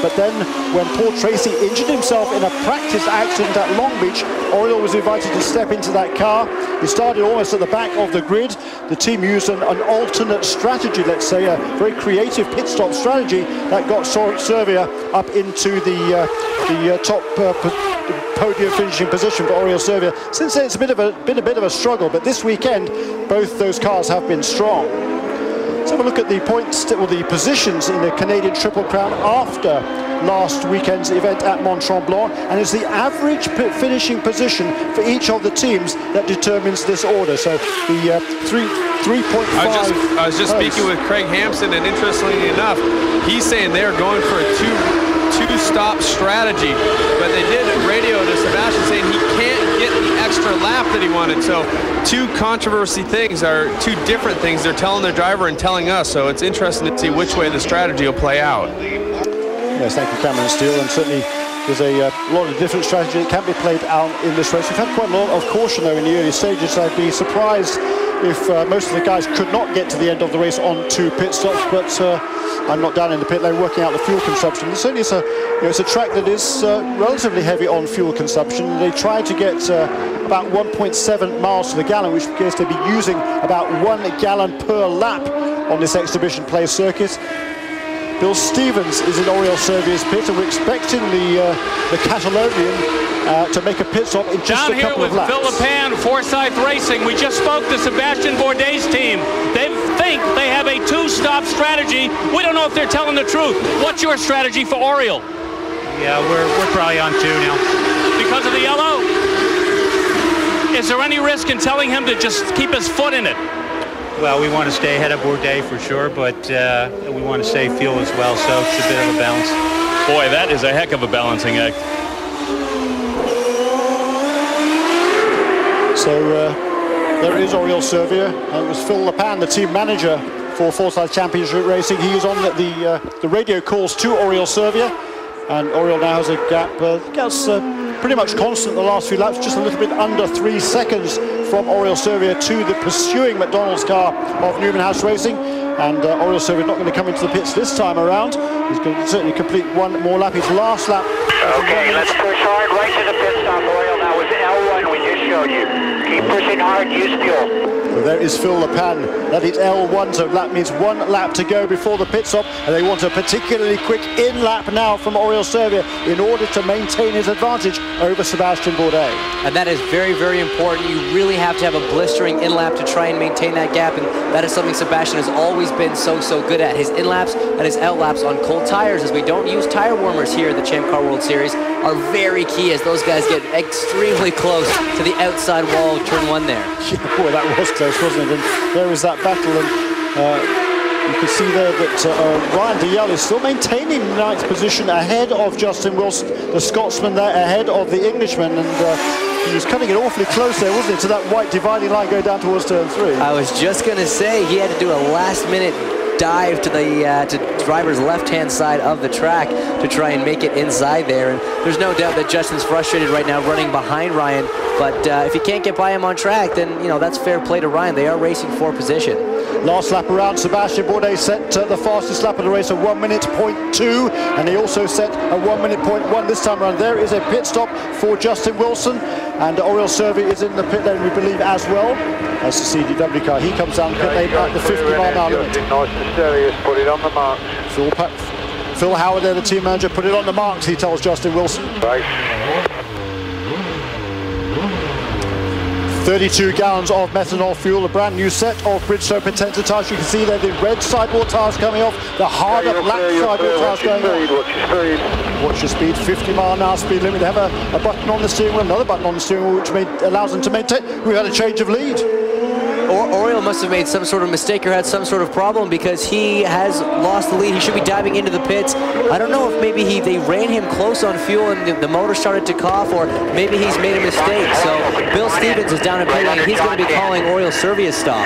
But then when Paul Tracy injured himself in a practice accident at Long Beach, Oriol was invited to step into that car. He started almost at the back of the grid. The team used an alternate strategy, let's say, a very creative pit stop strategy that got Servia up into the top podium finishing position for Oriol Servia. Since then, it's been a bit of a struggle, but this weekend, both those cars have been strong. Let's have a look at the points, or the positions in the Canadian Triple Crown after last weekend's event at Mont-Tremblant, and it's the average finishing position for each of the teams that determines this order. So the 3.5. I was just speaking with Craig Hampson, and interestingly enough, he's saying they're going for a two-stop strategy, but they did radio to Sebastian saying he can't get the extra lap that he wanted. So two controversy things are two different things they're telling their driver and telling us. So it's interesting to see which way the strategy will play out. Yes, thank you, Cameron Steele, and certainly there's a lot of different strategy that can be played out in this race. We've had quite a lot of caution though in the early stages. I'd be surprised if most of the guys could not get to the end of the race on 2 pit stops, but I'm not down in the pit lane working out the fuel consumption. Certainly it's a track that is relatively heavy on fuel consumption. They try to get about 1.7 miles to the gallon, which appears to be using about 1 gallon per lap on this exhibition play circuit. Bill Stevens is in Oriol Servia's pit, and we're expecting the Catalonian to make a pit stop in just a couple of laps. Down here with Phil Lepan, Forsyth Racing. We just spoke to Sebastian Bourdais' team. They think they have a 2-stop strategy. We don't know if they're telling the truth. What's your strategy for Oriol? Yeah, we're probably on 2 now. Because of the yellow? Is there any risk in telling him to just keep his foot in it? Well, we want to stay ahead of Bourdais for sure, but we want to save fuel as well, so it's a bit of a balance. Boy, that is a heck of a balancing act. So there is Oriol Servia, and it was Phil Lepan, the team manager for Forsyth Championship Racing. He is on the radio calls to Oriol Servia, and Oriol now has a gap. That's pretty much constant the last few laps, just a little bit under 3 seconds from Oriol Servia to the pursuing McDonald's car of Newman House Racing. And Oriol Servia not going to come into the pits this time around. He's going to certainly complete 1 more lap. His last lap. Okay, let's push hard right to the pit stop, Oriol. That was L1 we just showed you. Keep pushing hard, use fuel. So there is Phil Lepan. That is L1, so that means 1 lap to go before the pit stop, and they want a particularly quick in-lap now from Oriol Servia in order to maintain his advantage over Sebastian Bourdais. And that is very, very important. You really have to have a blistering in-lap to try and maintain that gap, and that is something Sebastian has always been so good at. His in-laps and his out-laps on cold tires, as we don't use tire warmers here at the Champ Car World Series, are very key as those guys get extremely close to the outside wall of turn 1 there. Yeah, boy, that was close, wasn't it? And there is that battle, and you can see there that Ryan Dalziel is still maintaining 9th position ahead of Justin Wilson, the Scotsman there ahead of the Englishman, and he was cutting it awfully close there, wasn't it, to that white dividing line going down towards turn 3. I was just going to say, he had to do a last-minute dive to the to driver's left-hand side of the track to try and make it inside there, and there's no doubt that Justin's frustrated right now running behind Ryan, but if he can't get by him on track, then that's fair play to Ryan. They are racing for position. Last lap around, Sebastian Bourdais set the fastest lap of the race, a 1:02, and he also set a 1:01 this time around. There is a pit stop for Justin Wilson, and Oriol Servia is in the pit lane, we believe, as well as the CDW car. He comes down the pit lane at the 50-mile-an-hour limit. Nice and serious, put it on the mark. Phil Howard there, the team manager, put it on the marks, he tells Justin Wilson. Right. 32 gallons of methanol fuel, a brand new set of Bridgestone Potenza tires. You can see there the red sidewall tires coming off, the harder black sidewall tires going on. Watch your speed. Watch your speed, 50-mile-an-hour speed limit. They have a button on the steering wheel, another button on the steering wheel, which allows them to maintain. We've had a change of lead. Oriol must have made some sort of mistake or had some sort of problem, because he has lost the lead. He should be diving into the pits. I don't know if maybe they ran him close on fuel and the motor started to cough, or maybe he's made a mistake. So Bill Stevens is down in pit lane, and he's going to be calling Oriol Servia's stop.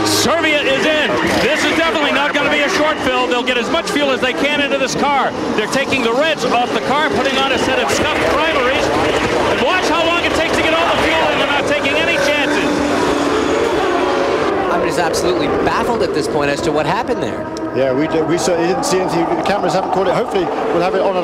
Servia is in. This is definitely not going to be a short fill. They'll get as much fuel as they can into this car. They're taking the reds off the car, putting on a set of scuffed primaries. And watch how long it takes to get all the fuel in. They're not taking any chances. I'm just absolutely baffled at this point as to what happened there. Yeah, we certainly didn't see anything. The cameras haven't caught it. Hopefully we'll have it on a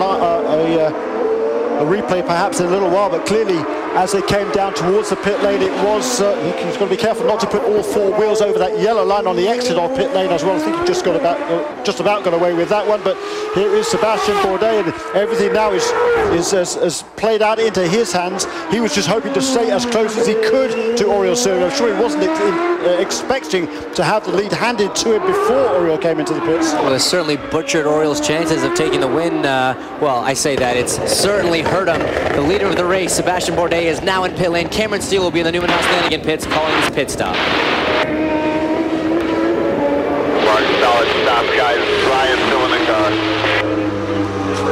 replay perhaps in a little while, but clearly as they came down towards the pit lane, it was he's got to be careful not to put all four wheels over that yellow line on the exit of pit lane as well. I think he just about got away with that one, but here is Sebastian Bourdais, and everything now is played out into his hands. He was just hoping to stay as close as he could to Oriol Servia. I'm sure he wasn't expecting to have the lead handed to him before Oriol came into the pits. Well, it's certainly butchered Oriol's chances of taking the win. Well, I say that, it's certainly hurt him. The leader of the race, Sebastian Bourdais, is now in pit lane. Cameron Steele will be in the Newman House Lanigan pits calling his pit stop. Solid stop, guys. Ryan still in the car.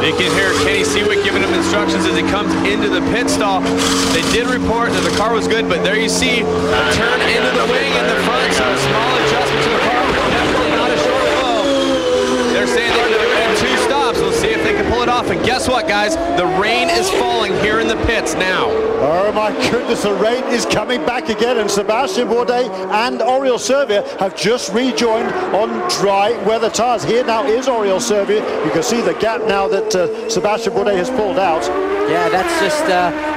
You can hear Kenny Seawick giving him instructions as he comes into the pit stop. They did report that the car was good, but there you see a turn into the wing in the front, so a small adjustment to the car, but definitely not a short flow. They're saying they can do it in 2 stops. We'll see if they can pull it off. And guess what, guys? The rain is falling here in the pits now. Oh my goodness, the rain is coming back again, and Sebastian Bourdais and Oriol Servia have just rejoined on dry weather tires. Here now is Oriol Servia. You can see the gap now that Sebastian Bourdais has pulled out. Yeah, that's just,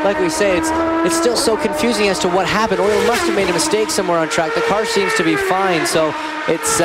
like we say, it's still so confusing as to what happened. Oriol must have made a mistake somewhere on track. The car seems to be fine, so it's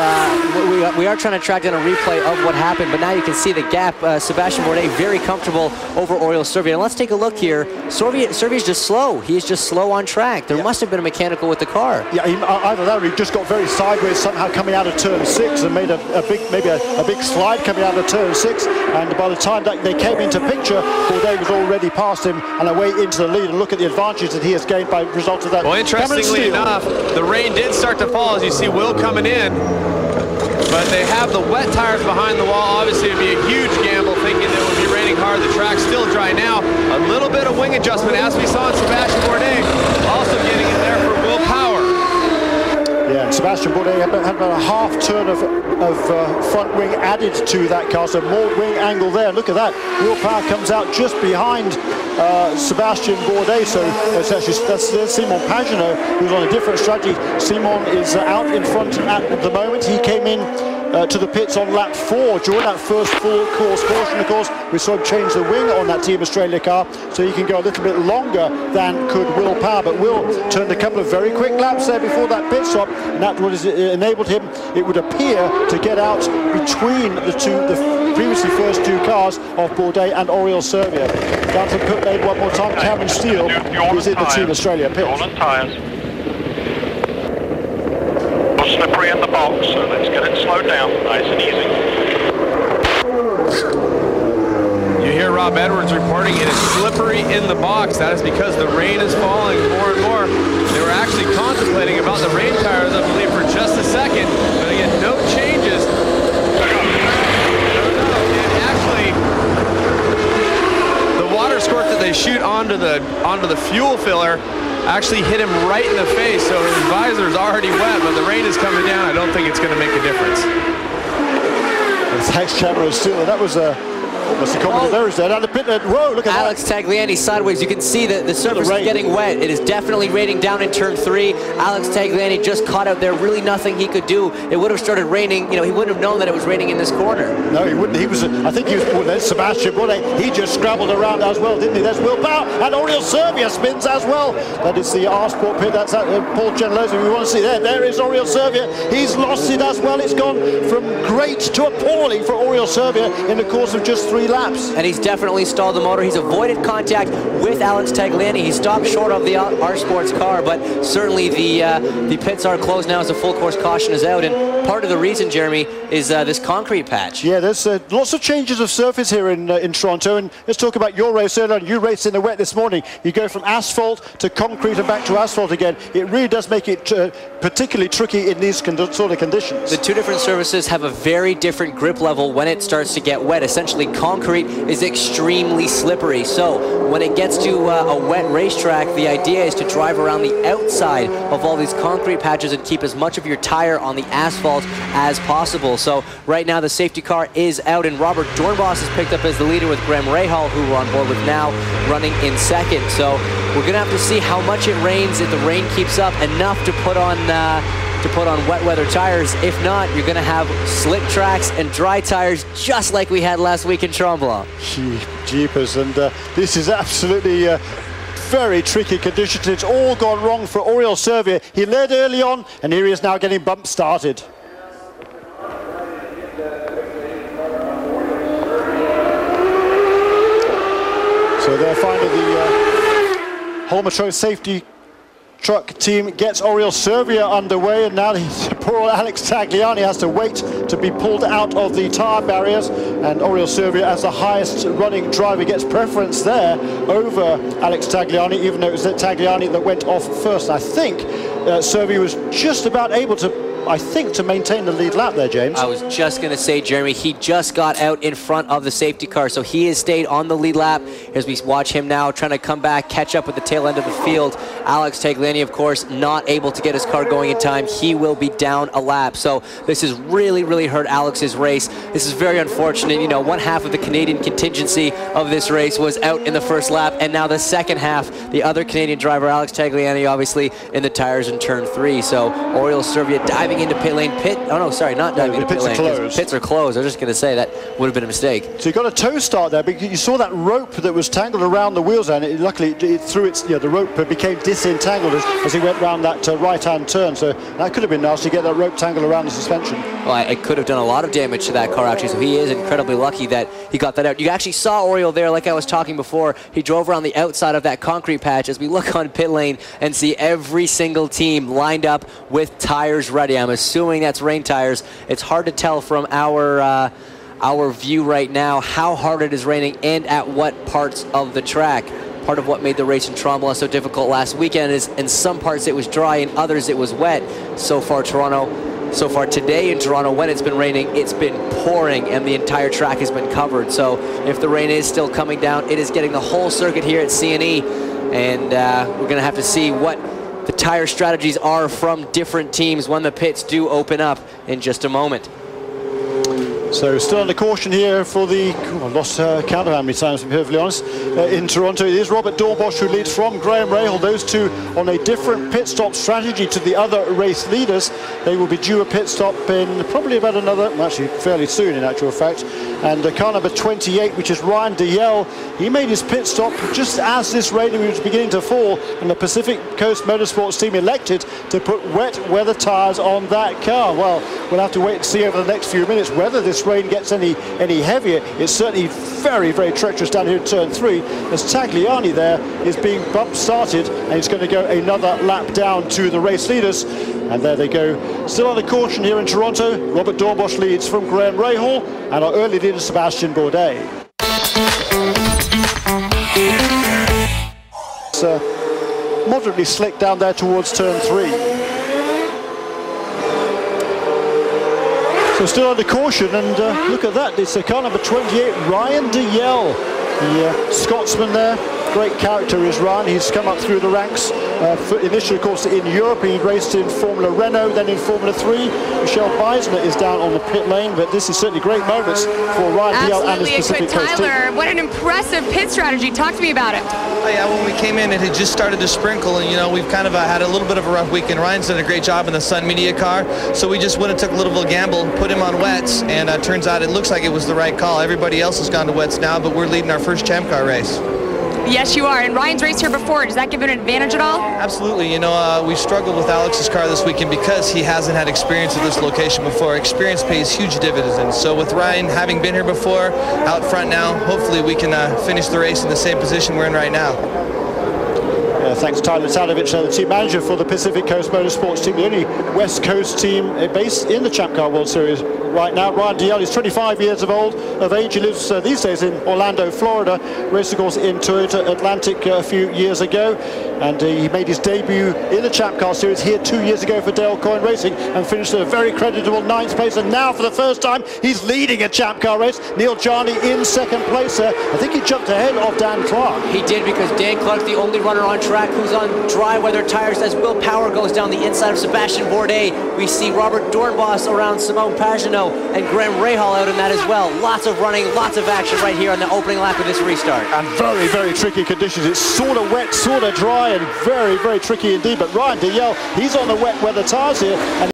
we are trying to track down a replay of what happened, but now you can see the gap. Sebastian Bourdais very comfortable over Oriol Servia. And let's take a look here. Servia's just slow. He's just slow on track. There must have been a mechanical with the car. Yeah, either that or he just got very sideways somehow coming out of turn 6 and made maybe a big slide coming out of turn 6. And by the time that they came into picture, Bourdais was already past him and away into the lead. And look at the advantage that he has gained by result of that. Well, interestingly enough, the rain did start to fall as you see Will coming in. But they have the wet tires behind the wall. Obviously, it would be a huge gamble thinking that it would be raining hard. The track's still dry now. A little bit of wing adjustment, as we saw in Sebastian Bourdais, also getting in there for Will Power. Yeah, and Sebastian Bourdais had about a half turn of front wing added to that car, so more wing angle there. Look at that. Will Power comes out just behind Sebastian Bourdais, so that's Simon Pagenaud, who's on a different strategy. Simon is out in front at the moment. He came in to the pits on lap 4 during that first full course caution. Of course, we saw him change the wing on that Team Australia car, so he can go a little bit longer than could Will Power. But Will turned a couple of very quick laps there before that pit stop, and that was enabled him, it would appear, to get out between the previously first 2 cars of Bourdais and Oriol Servia. Down to pit lane one more time. Cameron Steele is in the Team Australia pit. Slippery in the box, so let's get it slowed down, nice and easy. You hear Rob Edwards reporting it is slippery in the box. That is because the rain is falling more and more. They were actually contemplating about the rain tires, I believe, for just a second, but again, no changes. And actually, the water squirt that they shoot onto the fuel filler actually hit him right in the face, so his visor is already wet, but the rain is coming down. I don't think it's going to make a difference. Thanks, Cameron Steele. That was What's the comment there is that? And the pit, whoa, look at Alex that. Tagliani sideways. You can see that the surface is getting wet. It is definitely raining down in turn 3. Alex Tagliani just caught out there. Really nothing he could do. It would have started raining. You know, he wouldn't have known that it was raining in this corner. No, he wouldn't. He was, I think he was, well, there's Sebastian Bourdais. He just scrabbled around as well, didn't he? There's Will Power, and Oriol Servia spins as well. That is the R-Sport pit. That's Paul Gentilozzi. We want to see there. There is Oriol Servia. He's lost it as well. It's gone from great to appalling for Oriol Servia in the course of just 3 laps. And he's definitely stalled the motor. He's avoided contact with Alex Tagliani. He stopped short of the R-Sports car, but certainly the pits are closed now as the full course caution is out. And part of the reason, Jeremy, is this concrete patch. Yeah, there's lots of changes of surface here in Toronto. And let's talk about your race earlier. You raced in the wet this morning. You go from asphalt to concrete and back to asphalt again. It really does make it particularly tricky in these sort of conditions. The 2 different surfaces have a very different grip level when it starts to get wet. Essentially, concrete is extremely slippery. So when it gets to a wet racetrack, the idea is to drive around the outside of all these concrete patches and keep as much of your tire on the asphalt as possible. So right now the safety car is out, and Robert Dornbos is picked up as the leader with Graham Rahal, who we're on board with now, running in second. So we're going to have to see how much it rains. If the rain keeps up enough to put on to put on wet weather tires. If not, you're going to have slick tracks and dry tires just like we had last week in Tremblant. Jeepers, and this is absolutely very tricky conditions. It's all gone wrong for Oriol Servia. He led early on, and here he is now getting bump started. So they're finally the Holmetro safety truck team gets Oriol Servia underway, and now poor Alex Tagliani has to wait to be pulled out of the tyre barriers, and Oriol Servia, as the highest running driver, gets preference there over Alex Tagliani, even though it was Tagliani that went off first. I think Servia was just about able to, to maintain the lead lap there, James. I was just going to say, Jeremy, he just got out in front of the safety car, so he has stayed on the lead lap as we watch him now trying to come back, catch up with the tail end of the field. Alex Tagliani, of course, not able to get his car going in time. He will be down a lap, so this has really, really hurt Alex's race. This is very unfortunate. You know, one half of the Canadian contingency of this race was out in the first lap, and now the second half, the other Canadian driver, Alex Tagliani, obviously in the tires in turn 3. So Oriol Servia diving into pit lane. Not diving into pit lane. Pits are closed. I was just going to say that would have been a mistake. So you got a toe start there, because you saw that rope that was tangled around the wheels, and luckily it threw its, the rope became disentangled as he went round that right-hand turn. So that could have been nasty to get that rope tangled around the suspension. Well, it could have done a lot of damage to that car, actually. So he is incredibly lucky that he got that out. You actually saw Oriol there, like I was talking before. He drove around the outside of that concrete patch as we look on pit lane and see every single team lined up with tires ready. I'm assuming that's rain tires. It's hard to tell from our view right now how hard it is raining and at what parts of the track. Part of what made the race in Tremblant so difficult last weekend is in some parts it was dry, in others it was wet. So far today in Toronto, when it's been raining, it's been pouring and the entire track has been covered. So if the rain is still coming down, it is getting the whole circuit here at C&E, and we're going to have to see what the tire strategies are from different teams when the pits do open up in just a moment. So still under caution here for the, I've lost count of how many times, to be perfectly honest, in Toronto. It is Robert Dornbosch who leads from Graham Rahal. Those two on a different pit stop strategy to the other race leaders. They will be due a pit stop in probably about another, well, actually fairly soon in actual fact. And car number 28, which is Ryan Dalziel, he made his pit stop just as this rain was beginning to fall, and the Pacific Coast Motorsports team elected to put wet weather tires on that car. Well, we'll have to wait and see over the next few minutes whether this rain gets any heavier. It's certainly very, very treacherous down here in turn 3 as Tagliani there is being bump started, and he's going to go another lap down to the race leaders. And there they go. Still under caution here in Toronto. Robert Dornbosch leads from Graham Rahal, and our early leader Sebastian Bourdais. It's moderately slick down there towards turn 3. So still under caution, and look at that, it's car number 28, Ryan Dalziel, the Scotsman there. Great character is Ryan. He's come up through the ranks. Initially, of course, in Europe, he raced in Formula Renault, then in Formula 3. Michelle Beisner is down on the pit lane, but this is certainly great moments for Ryan Dalziel and his Pacific Coast team. Tyler, what an impressive pit strategy. Talk to me about it. Oh, yeah, when we came in, it had just started to sprinkle, and we've kind of had a little bit of a rough weekend. Ryan's done a great job in the Sun Media car, so we just went and took a little bit of a gamble, put him on wets, and turns out it looks like it was the right call. Everybody else has gone to wets now, but we're leading our first Champ Car race. Yes, you are. And Ryan's raced here before. Does that give him an advantage at all? Absolutely. We struggled with Alex's car this weekend because he hasn't had experience at this location before. Experience pays huge dividends. So with Ryan having been here before, out front now, hopefully we can finish the race in the same position we're in right now. Thanks to Tyler Sadovich, the team manager for the Pacific Coast Motorsports team, the only West Coast team based in the Champ Car World Series right now. Ryan Dalziel is 25 years of age. He lives these days in Orlando, Florida. Raced, of course, in Toyota Atlantic a few years ago, and he made his debut in the Champ Car Series here 2 years ago for Dale Coyne Racing and finished a very creditable 9th place. And now, for the first time, he's leading a Champ Car race. Neil Jarney in 2nd place there. I think he jumped ahead of Dan Clark. He did, because Dan Clark's the only runner on track who's on dry weather tires as Will Power goes down the inside of Sebastian Bourdais. We see Robert Dornbosch around Simone Pagenaud and Graham Rahal out in that as well. Lots of running, lots of action right here on the opening lap of this restart. And very, very tricky conditions. It's sort of wet, sort of dry, and very, very tricky indeed. But Ryan Dalziel, he's on the wet weather tires here. And